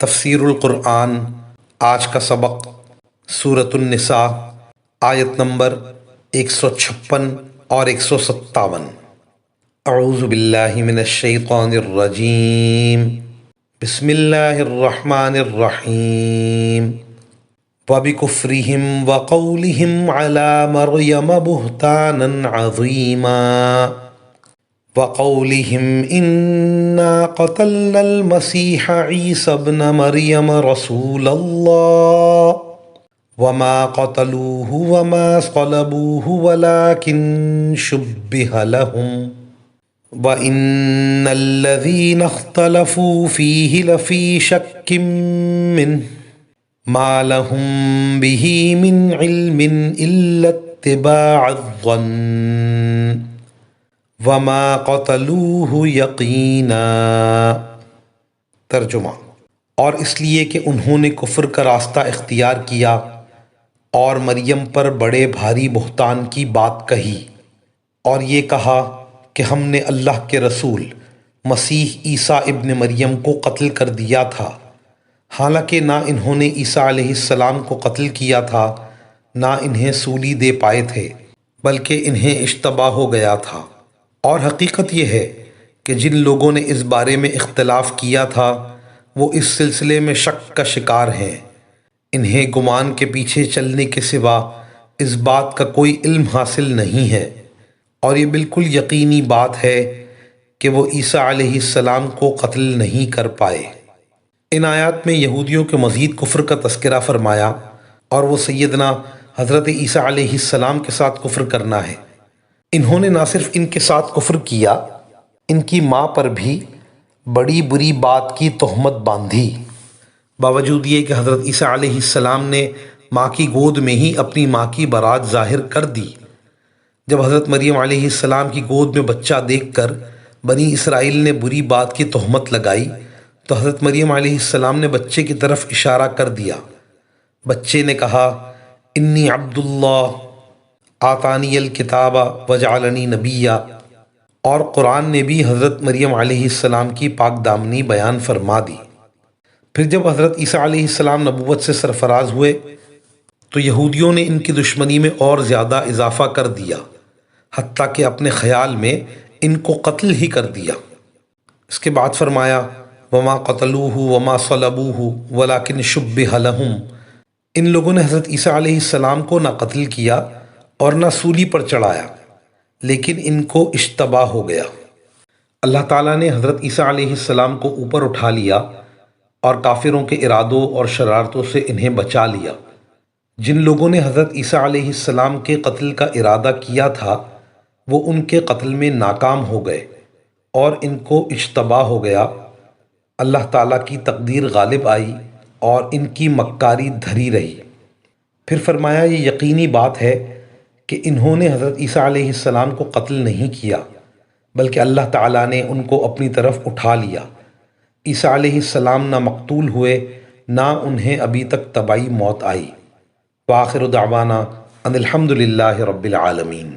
تفسیر القرآن آج کا سبق سورۃ النساء آیت نمبر 156 اور 157۔ اعوذ باللہ من الشیطان الرجیم، بسم اللہ الرحمن الرحیم۔ وَبِكُفْرِهِمْ وَقَوْلِهِمْ عَلَى مَرْيَمَ بُهْتَانًا عَظِيمًا وَقَوْلِهِمْ إِنَّا قَتَلْنَا الْمَسِيحَ عِيسَى ابْنَ مَرْيَمَ رَسُولَ اللَّهِ وَمَا قَتَلُوهُ وَمَا صَلَبُوهُ وَلَكِنْ شُبِّهَ لَهُمْ وَإِنَّ الَّذِينَ اخْتَلَفُوا فِيهِ لَفِي شَكٍّ مِّنْهُ مَا لَهُم بِهِ مِنْ عِلْمٍ إِلَّا اتِّبَاعَ الظَّنِّ وَمَا قَتَلُوهُ يَقِينًا۔ ترجمہ: اور اس لیے کہ انہوں نے کفر کا راستہ اختیار کیا اور مریم پر بڑے بھاری بہتان کی بات کہی، اور یہ کہا کہ ہم نے اللہ کے رسول مسیح عیسیٰ ابن مریم کو قتل کر دیا تھا، حالانکہ نہ انہوں نے عیسیٰ علیہ السلام کو قتل کیا تھا نہ انہیں سولی دے پائے تھے، بلکہ انہیں اشتباہ ہو گیا تھا۔ اور حقیقت یہ ہے کہ جن لوگوں نے اس بارے میں اختلاف کیا تھا وہ اس سلسلے میں شک کا شکار ہیں۔ انہیں گمان کے پیچھے چلنے کے سوا اس بات کا کوئی علم حاصل نہیں ہے، اور یہ بالکل یقینی بات ہے کہ وہ عیسیٰ علیہ السلام کو قتل نہیں کر پائے۔ ان آیات میں یہودیوں کے مزید کفر کا تذکرہ فرمایا، اور وہ سیدنا حضرت عیسیٰ علیہ السلام کے ساتھ کفر کرنا ہے۔ انہوں نے نہ صرف ان کے ساتھ کفر کیا، ان کی ماں پر بھی بڑی بری بات کی تہمت باندھی، باوجود یہ کہ حضرت عیسیٰ علیہ السلام نے ماں کی گود میں ہی اپنی ماں کی برات ظاہر کر دی۔ جب حضرت مریم علیہ السلام کی گود میں بچہ دیکھ کر بنی اسرائیل نے بری بات کی تہمت لگائی تو حضرت مریم علیہ السلام نے بچے کی طرف اشارہ کر دیا۔ بچے نے کہا، انی عبد اللہ آتانی الکتاب وجعلنی نبیا، اور قرآن نے بھی حضرت مریم علیہ السلام کی پاک دامنی بیان فرما دی۔ پھر جب حضرت عیسیٰ علیہ السلام نبوت سے سرفراز ہوئے تو یہودیوں نے ان کی دشمنی میں اور زیادہ اضافہ کر دیا، حتیٰ کہ اپنے خیال میں ان کو قتل ہی کر دیا۔ اس کے بعد فرمایا، وما قتلوہ وما صلبوہ ولکن شبہ لہم۔ ان لوگوں نے حضرت عیسیٰ علیہ السلام کو نہ قتل کیا اور نہ سولی پر چڑھایا، لیکن ان کو اشتباہ ہو گیا۔ اللہ تعالیٰ نے حضرت عیسیٰ علیہ السلام کو اوپر اٹھا لیا اور کافروں کے ارادوں اور شرارتوں سے انہیں بچا لیا۔ جن لوگوں نے حضرت عیسیٰ علیہ السلام کے قتل کا ارادہ کیا تھا وہ ان کے قتل میں ناکام ہو گئے اور ان کو اشتباہ ہو گیا۔ اللہ تعالیٰ کی تقدیر غالب آئی اور ان کی مکاری دھری رہی۔ پھر فرمایا، یہ یقینی بات ہے کہ انہوں نے حضرت عیسیٰ علیہ السلام کو قتل نہیں کیا، بلکہ اللہ تعالیٰ نے ان کو اپنی طرف اٹھا لیا۔ عیسیٰ علیہ السلام نہ مقتول ہوئے نہ انہیں ابھی تک طبعی موت آئی۔ وآخر دعوانا ان الحمد للہ رب العالمین۔